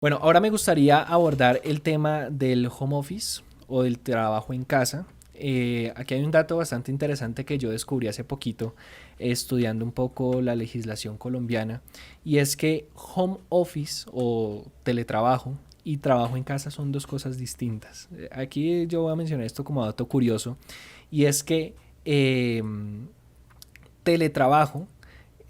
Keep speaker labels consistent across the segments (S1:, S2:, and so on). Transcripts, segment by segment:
S1: Bueno, ahora me gustaría abordar el tema del home office o del trabajo en casa. Aquí hay un dato bastante interesante que yo descubrí hace poquito estudiando un poco la legislación colombiana y es que home office o teletrabajo y trabajo en casa son dos cosas distintas. Aquí yo voy a mencionar esto como dato curioso y es que eh, teletrabajo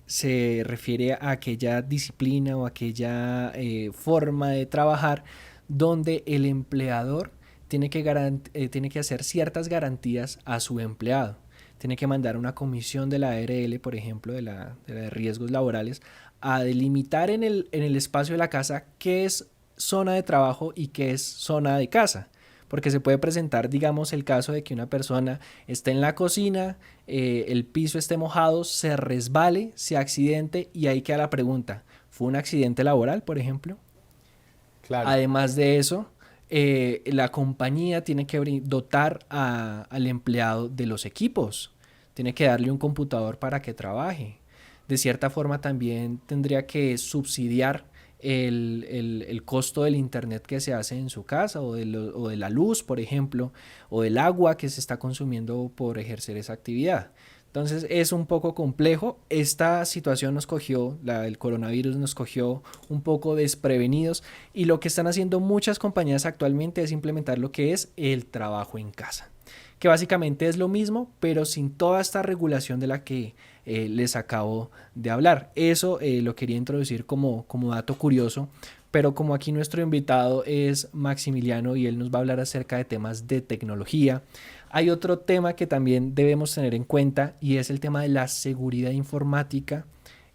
S1: se refiere a aquella disciplina o aquella forma de trabajar donde el empleador tiene que hacer ciertas garantías a su empleado. Tiene que mandar una comisión de la ARL, por ejemplo, de riesgos laborales, a delimitar en el espacio de la casa qué es zona de trabajo y qué es zona de casa. Porque se puede presentar, digamos, el caso de que una persona esté en la cocina, el piso esté mojado, se resbale, se accidente y ahí queda la pregunta. ¿Fue un accidente laboral, por ejemplo?
S2: Claro.
S1: Además de eso, la compañía tiene que dotar al empleado de los equipos. Tiene que darle un computador para que trabaje. De cierta forma también tendría que subsidiar el costo del internet que se hace en su casa o de la luz, por ejemplo, o del agua que se está consumiendo por ejercer esa actividad. Entonces es un poco complejo. Esta situación nos cogió, la del coronavirus nos cogió un poco desprevenidos y lo que están haciendo muchas compañías actualmente es implementar lo que es el trabajo en casa, que básicamente es lo mismo, pero sin toda esta regulación de la que les acabo de hablar. Eso lo quería introducir como dato curioso, pero como aquí nuestro invitado es Maximiliano y él nos va a hablar acerca de temas de tecnología, hay otro tema que también debemos tener en cuenta y es el tema de la seguridad informática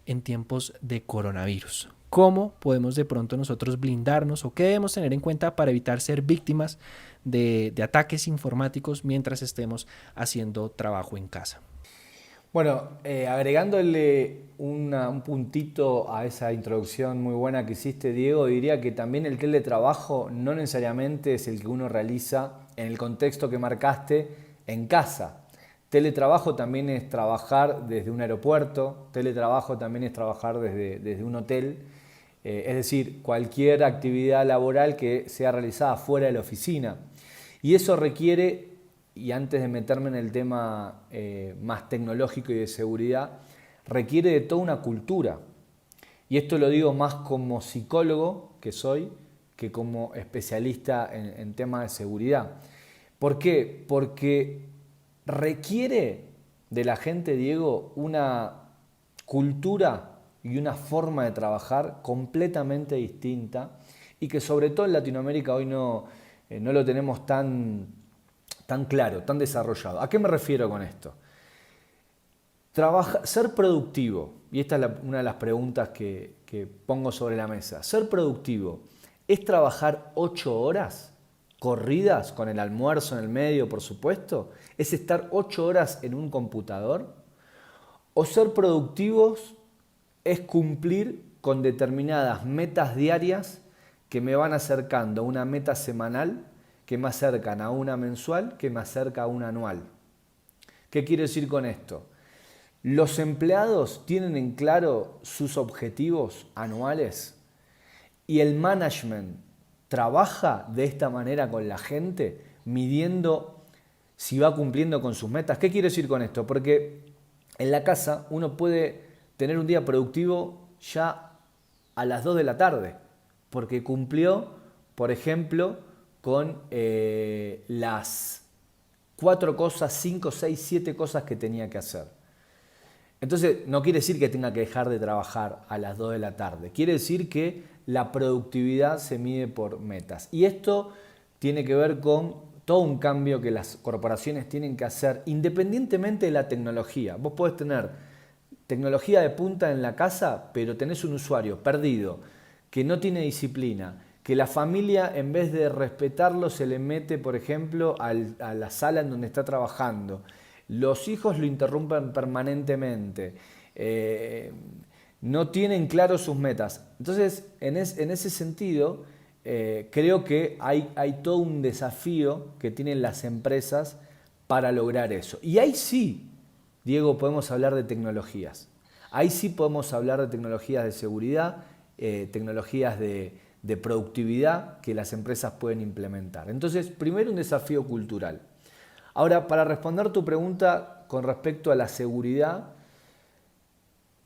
S1: en tiempos de coronavirus. ¿Cómo podemos de pronto nosotros blindarnos o qué debemos tener en cuenta para evitar ser víctimas de ataques informáticos mientras estemos haciendo trabajo en casa?
S2: Bueno, agregándole un puntito a esa introducción muy buena que hiciste, Diego, diría que también el teletrabajo no necesariamente es el que uno realiza en el contexto que marcaste en casa. Teletrabajo también es trabajar desde un aeropuerto, teletrabajo también es trabajar desde un hotel, es decir, cualquier actividad laboral que sea realizada fuera de la oficina. Y eso requiere, y antes de meterme en el tema más tecnológico y de seguridad, requiere de toda una cultura. Y esto lo digo más como psicólogo que soy que como especialista en temas de seguridad. ¿Por qué? Porque requiere de la gente, Diego, una cultura y una forma de trabajar completamente distinta y que sobre todo en Latinoamérica hoy no lo tenemos tan claro, tan desarrollado. ¿A qué me refiero con esto? Ser productivo, y esta es una de las preguntas que pongo sobre la mesa. Ser productivo es trabajar 8 horas corridas con el almuerzo en el medio, por supuesto. Es estar 8 horas en un computador. O ser productivos es cumplir con determinadas metas diarias que me van acercando a una meta semanal, que me acercan a una mensual, que me acerca a una anual. ¿Qué quiero decir con esto? Los empleados tienen en claro sus objetivos anuales y el management trabaja de esta manera con la gente, midiendo si va cumpliendo con sus metas. ¿Qué quiero decir con esto? Porque en la casa uno puede tener un día productivo ya a las 2 de la tarde, porque cumplió, por ejemplo, con las 4 cosas, 5, 6, 7 cosas que tenía que hacer. Entonces, no quiere decir que tenga que dejar de trabajar a las 2 de la tarde. Quiere decir que la productividad se mide por metas. Y esto tiene que ver con todo un cambio que las corporaciones tienen que hacer independientemente de la tecnología. Vos podés tener tecnología de punta en la casa, pero tenés un usuario perdido, que no tiene disciplina, que la familia en vez de respetarlo se le mete, por ejemplo, a la sala en donde está trabajando. Los hijos lo interrumpen permanentemente. Eh, no tienen claro sus metas. Entonces, en ese sentido, creo que hay todo un desafío que tienen las empresas para lograr eso. Y ahí sí, Diego, podemos hablar de tecnologías. Ahí sí podemos hablar de tecnologías de seguridad, tecnologías de productividad que las empresas pueden implementar. Entonces, primero un desafío cultural. Ahora, para responder tu pregunta con respecto a la seguridad,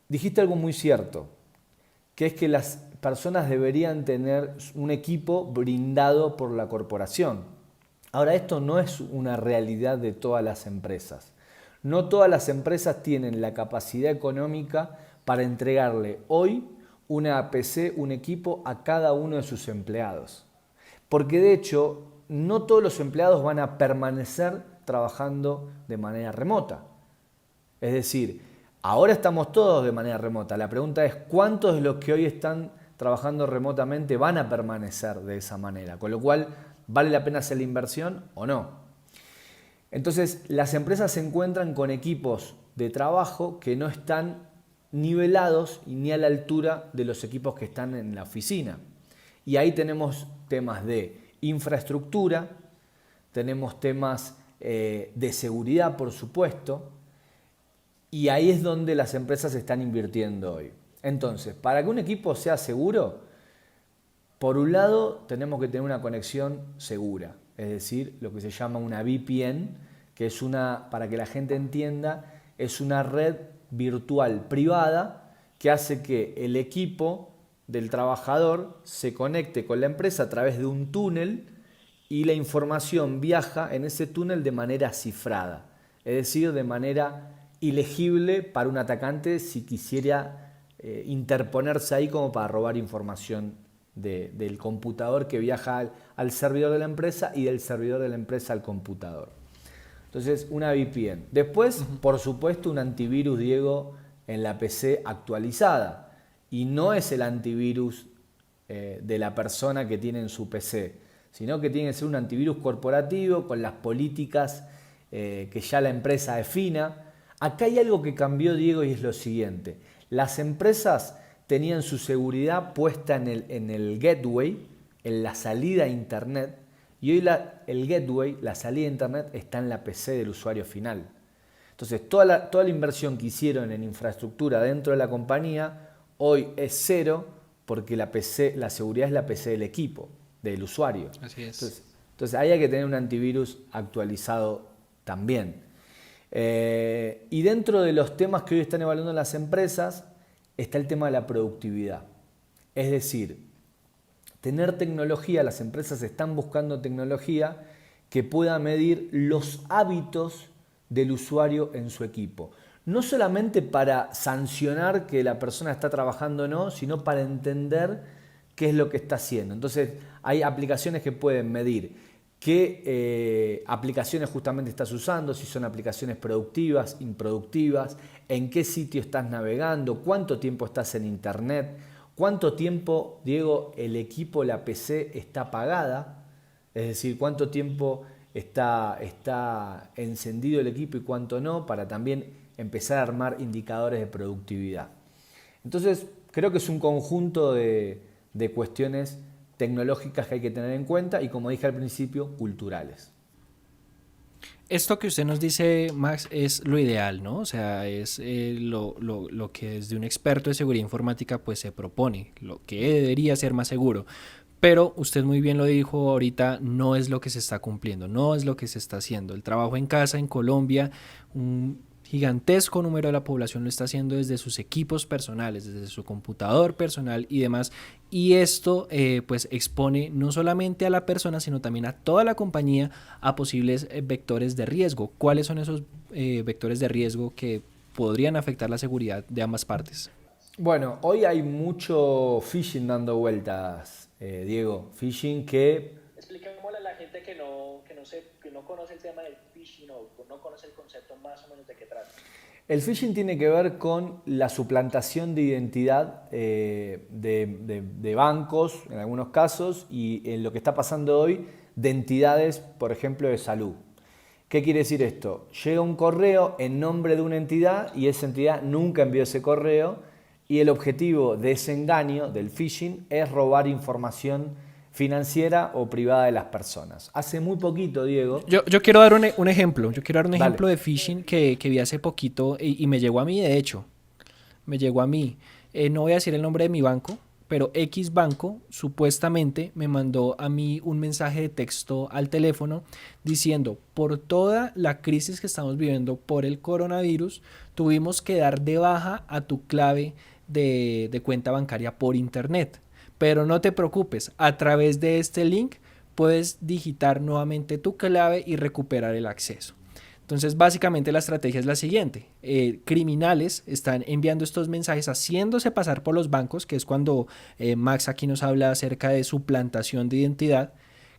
S2: dijiste algo muy cierto, que es que las personas deberían tener un equipo brindado por la corporación. Ahora, esto no es una realidad de todas las empresas. No todas las empresas tienen la capacidad económica para entregarle hoy una PC, un equipo a cada uno de sus empleados. Porque de hecho, no todos los empleados van a permanecer trabajando de manera remota. Es decir, ahora estamos todos de manera remota. La pregunta es, ¿cuántos de los que hoy están trabajando remotamente van a permanecer de esa manera? Con lo cual, ¿vale la pena hacer la inversión o no? Entonces, las empresas se encuentran con equipos de trabajo que no están nivelados y ni a la altura de los equipos que están en la oficina. Y ahí tenemos temas de infraestructura, tenemos temas de seguridad, por supuesto, y ahí es donde las empresas están invirtiendo hoy. Entonces, para que un equipo sea seguro, por un lado tenemos que tener una conexión segura, es decir, lo que se llama una VPN, que es para que la gente entienda, es una red virtual privada que hace que el equipo del trabajador se conecte con la empresa a través de un túnel y la información viaja en ese túnel de manera cifrada, es decir, de manera ilegible para un atacante si quisiera interponerse ahí como para robar información del computador que viaja al servidor de la empresa y del servidor de la empresa al computador. Entonces, una VPN. Después, por supuesto, un antivirus, Diego, en la PC actualizada. Y no es el antivirus de la persona que tiene en su PC, sino que tiene que ser un antivirus corporativo con las políticas que ya la empresa defina. Acá hay algo que cambió, Diego, y es lo siguiente. Las empresas tenían su seguridad puesta en el gateway, en la salida a Internet, y hoy el gateway, la salida a Internet, está en la PC del usuario final. Entonces, toda la inversión que hicieron en infraestructura dentro de la compañía, hoy es cero, porque la seguridad es la PC del equipo, del usuario.
S1: Así es.
S2: Entonces ahí hay que tener un antivirus actualizado también. Y dentro de los temas que hoy están evaluando las empresas, está el tema de la productividad. Es decir, tener tecnología, las empresas están buscando tecnología que pueda medir los hábitos del usuario en su equipo. No solamente para sancionar que la persona está trabajando o no, sino para entender qué es lo que está haciendo. Entonces, hay aplicaciones que pueden medir qué aplicaciones justamente estás usando, si son aplicaciones productivas, improductivas, en qué sitio estás navegando, cuánto tiempo estás en Internet, cuánto tiempo, Diego, el equipo, la PC está apagada, es decir, cuánto tiempo está encendido el equipo y cuánto no, para también empezar a armar indicadores de productividad. Entonces, creo que es un conjunto de cuestiones tecnológicas que hay que tener en cuenta y, como dije al principio, culturales.
S1: Esto que usted nos dice, Max, es lo ideal, ¿no? O sea, es lo que desde un experto de seguridad informática pues se propone, lo que debería ser más seguro. Pero usted muy bien lo dijo ahorita, no es lo que se está cumpliendo, no es lo que se está haciendo. El trabajo en casa en Colombia, un gigantesco número de la población lo está haciendo desde sus equipos personales, desde su computador personal y demás. Y esto pues expone no solamente a la persona, sino también a toda la compañía a posibles vectores de riesgo. ¿Cuáles son esos vectores de riesgo que podrían afectar la seguridad de ambas partes?
S2: Bueno, hoy hay mucho phishing dando vueltas, Diego. Phishing que...
S3: Expliquémosle a la gente que no conoce el tema del phishing o no conoce el concepto más o menos de qué trata.
S2: El phishing tiene que ver con la suplantación de identidad de bancos, en algunos casos, y en lo que está pasando hoy, de entidades, por ejemplo, de salud. ¿Qué quiere decir esto? Llega un correo en nombre de una entidad y esa entidad nunca envió ese correo, y el objetivo de ese engaño, del phishing, es robar información financiera o privada de las personas. Hace muy poquito, Diego...
S1: Yo quiero dar un ejemplo. Yo quiero dar un
S2: Dale.
S1: ejemplo de phishing que vi hace poquito y me llegó a mí, de hecho. Me llegó a mí. No voy a decir el nombre de mi banco, pero X banco supuestamente me mandó a mí un mensaje de texto al teléfono diciendo, por toda la crisis que estamos viviendo por el coronavirus, tuvimos que dar de baja a tu clave de cuenta bancaria por internet. Pero no te preocupes, a través de este link puedes digitar nuevamente tu clave y recuperar el acceso. Entonces, básicamente la estrategia es la siguiente. Criminales están enviando estos mensajes haciéndose pasar por los bancos, que es cuando Max aquí nos habla acerca de suplantación de identidad.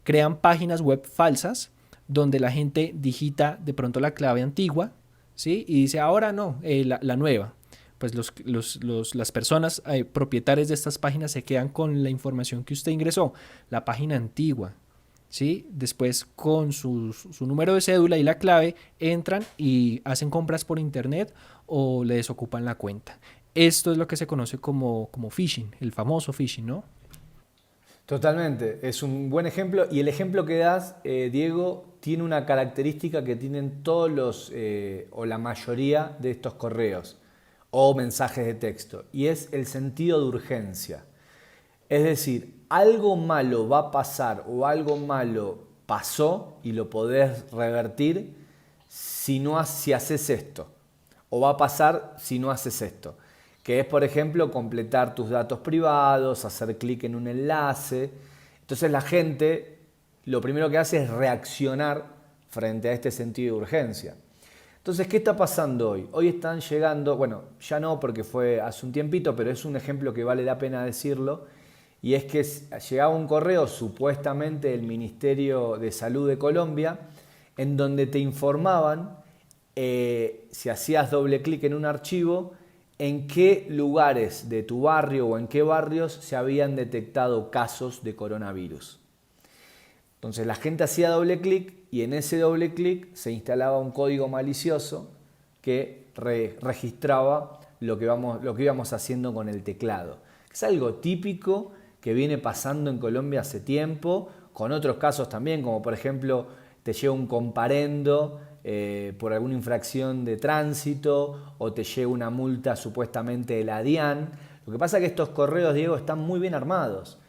S1: Crean páginas web falsas donde la gente digita de pronto la clave antigua, ¿sí? Y dice, ahora no, la nueva. Pues las personas propietarias de estas páginas se quedan con la información que usted ingresó, la página antigua. ¿Sí? Después con su número de cédula y la clave entran y hacen compras por internet o le desocupan la cuenta. Esto es lo que se conoce como phishing, el famoso phishing, ¿no?
S2: Totalmente, es un buen ejemplo y el ejemplo que das, Diego, tiene una característica que tienen todos los o la mayoría de estos correos o mensajes de texto y es el sentido de urgencia. Es decir, algo malo va a pasar o algo malo pasó y lo podés revertir si haces esto. O va a pasar si no haces esto. Que es, por ejemplo, completar tus datos privados, hacer clic en un enlace. Entonces la gente lo primero que hace es reaccionar frente a este sentido de urgencia. Entonces, ¿qué está pasando hoy? Hoy están llegando, bueno, ya no porque fue hace un tiempito, pero es un ejemplo que vale la pena decirlo. Y es que llegaba un correo supuestamente del Ministerio de Salud de Colombia en donde te informaban, si hacías doble clic en un archivo, en qué lugares de tu barrio o en qué barrios se habían detectado casos de coronavirus. Entonces la gente hacía doble clic y en ese doble clic se instalaba un código malicioso que registraba lo que íbamos haciendo con el teclado. Es algo típico que viene pasando en Colombia hace tiempo, con otros casos también, como por ejemplo te llega un comparendo por alguna infracción de tránsito o te llega una multa supuestamente de la DIAN. Lo que pasa es que estos correos, Diego, están muy bien armados.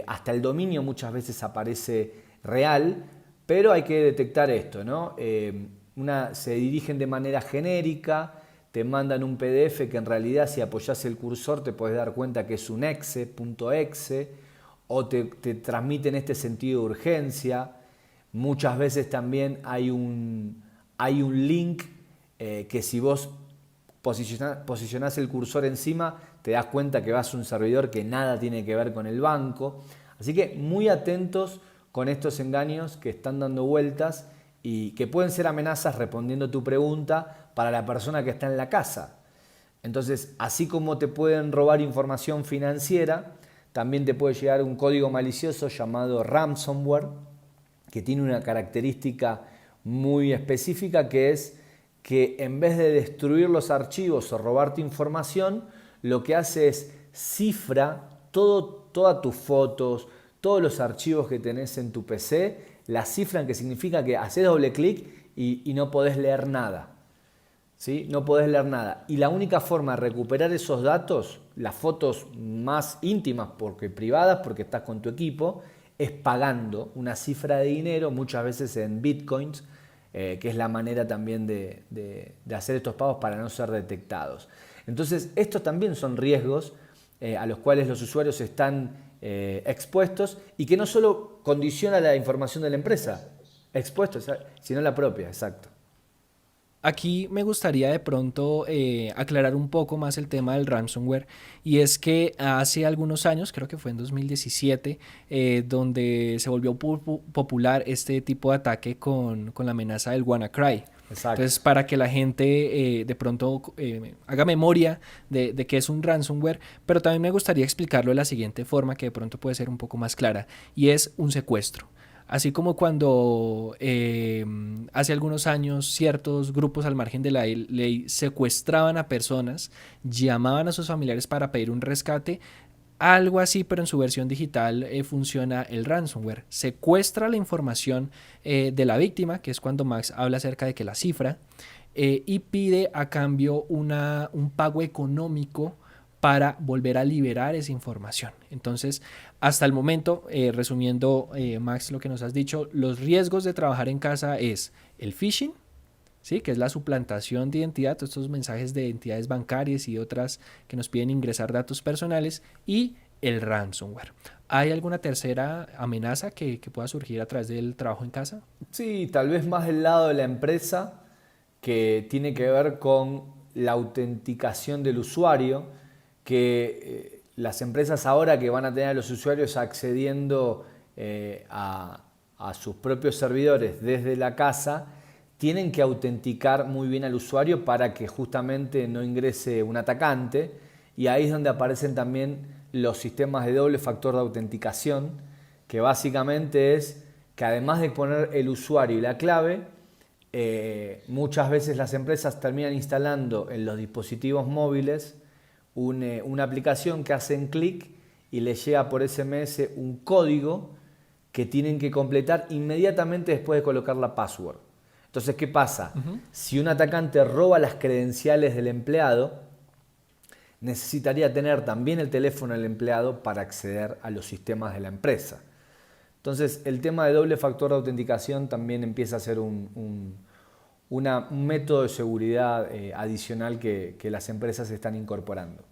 S2: Hasta el dominio muchas veces aparece real, pero hay que detectar esto, ¿no? Se dirigen de manera genérica, te mandan un PDF que en realidad si apoyas el cursor te puedes dar cuenta que es un .exe o te transmiten este sentido de urgencia. Muchas veces también hay un link que si vos posicionás el cursor encima te das cuenta que vas a un servidor que nada tiene que ver con el banco. Así que muy atentos con estos engaños que están dando vueltas y que pueden ser amenazas respondiendo tu pregunta para la persona que está en la casa. Entonces, así como te pueden robar información financiera, también te puede llegar un código malicioso llamado ransomware, que tiene una característica muy específica, que es que en vez de destruir los archivos o robarte información, lo que hace es cifra todas tus fotos, todos los archivos que tenés en tu PC, la cifran, que significa que haces doble clic y no podés leer nada. ¿Sí? No podés leer nada. Y la única forma de recuperar esos datos, las fotos más íntimas, privadas, porque estás con tu equipo, es pagando una cifra de dinero, muchas veces en bitcoins, que es la manera también de hacer estos pagos para no ser detectados. Entonces, estos también son riesgos a los cuales los usuarios están expuestos y que no solo condiciona la información de la empresa, expuestos, sino la propia, exacto.
S1: Aquí me gustaría de pronto aclarar un poco más el tema del ransomware y es que hace algunos años, creo que fue en 2017, donde se volvió popular este tipo de ataque con la amenaza del WannaCry.
S2: Exacto.
S1: Entonces, para que la gente de pronto haga memoria de qué es un ransomware, pero también me gustaría explicarlo de la siguiente forma que de pronto puede ser un poco más clara y es un secuestro. Así como cuando hace algunos años ciertos grupos al margen de la ley secuestraban a personas, llamaban a sus familiares para pedir un rescate, algo así, pero en su versión digital funciona el ransomware. Secuestra la información de la víctima, que es cuando Max habla acerca de que la cifra, y pide a cambio un pago económico para volver a liberar esa información. Entonces, hasta el momento, resumiendo, Max, lo que nos has dicho, los riesgos de trabajar en casa es el phishing, ¿sí? Que es la suplantación de identidad, todos estos mensajes de entidades bancarias y otras que nos piden ingresar datos personales, y el ransomware. ¿Hay alguna tercera amenaza que pueda surgir a través del trabajo en casa?
S2: Sí, tal vez más del lado de la empresa, que tiene que ver con la autenticación del usuario, que las empresas ahora que van a tener a los usuarios accediendo a sus propios servidores desde la casa, tienen que autenticar muy bien al usuario para que justamente no ingrese un atacante, y ahí es donde aparecen también los sistemas de doble factor de autenticación, que básicamente es que además de poner el usuario y la clave, muchas veces las empresas terminan instalando en los dispositivos móviles una aplicación que hacen clic y les llega por SMS un código que tienen que completar inmediatamente después de colocar la password. Entonces, ¿qué pasa? Si un atacante roba las credenciales del empleado, necesitaría tener también el teléfono del empleado para acceder a los sistemas de la empresa. Entonces, el tema de doble factor de autenticación también empieza a ser un método de seguridad adicional que las empresas están incorporando.